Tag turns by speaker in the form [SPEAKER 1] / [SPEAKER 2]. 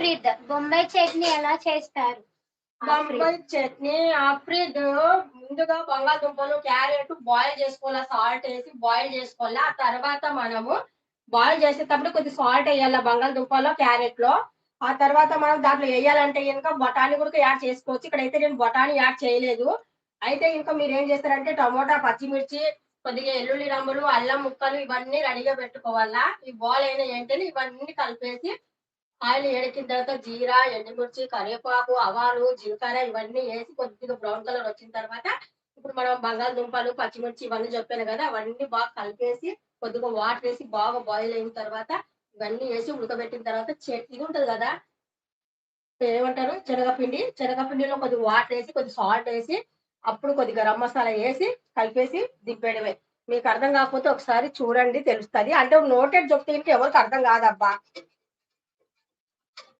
[SPEAKER 1] ఆఫ్రిద్ బొంబాయి చట్నీ ఎలా చేస్తారు?
[SPEAKER 2] బొంబాయి చట్నీ ఆఫ్రిద్ ముందుగా బంగాళదుంపలు, క్యారెట్ బాయిల్ చేసుకోవాలా, సాల్ట్ ఏసి బాయిల్ చేసుకోవాలా. ఆ తర్వాత మనము బాయిల్ చేసేటప్పుడు కొద్దిగా సాల్ట్ ఎయ్యాల బంగాళదుంపలో, క్యారెట్‌లో. ఆ తర్వాత మనం దాంట్లో ఎయ్యాలంటే గనక బఠానీ కూడా యాడ్ చేసుకోవచ్చు. ఇక్కడైతే నేను బఠానీ యాడ్ చేయలేదు. అయితే ఇంక మీరేం చేస్తారంటే టమోటా, పచ్చిమిర్చి, కొద్దిగా ఎల్లుల్లి రంబులు, అల్లం ముక్కలు ఇవన్నీ రెడీగా పెట్టుకోవాలా. ఈ బాయిల్ అయిన ఎంటనే ఇవన్నీ కలిపేసి ఆయిల్ వేడెక్కిన తర్వాత జీరా, ఎండుమిర్చి, కరివేపాకు, ఆవాలు, జీలకర్ర ఇవన్నీ ఏసి కొద్దిగా బ్రౌన్ కలర్ వచ్చిన తర్వాత ఇప్పుడు మనం బంగాళదుంపలు, పచ్చిమిర్చి ఇవన్నీ చెప్పాను కదా! అవన్నీ బాగా కలిపేసి కొద్దిగా వాటర్ ఏసి బాగా బాయిల్ అయిన తర్వాత ఇవన్నీ ఏసి ఉడకబెట్టిన తర్వాత ఇది ఉంటది కదా! ఏమంటారు? శనగపిండి. శనగపిండిలో కొద్దిగా వాటర్ ఏసి, కొద్దిగా సాల్ట్ ఏసి, అప్పుడు కొద్దిగా గరం మసాలా ఏసి, కలిపేసి దింపేయడమే. మీకు అర్థం కాకపోతే ఒకసారి చూడండి తెలుస్తది. అంటే నోటెడ్ చెప్తే ఇంక ఎవరికీ అర్థం కాదబ్బా!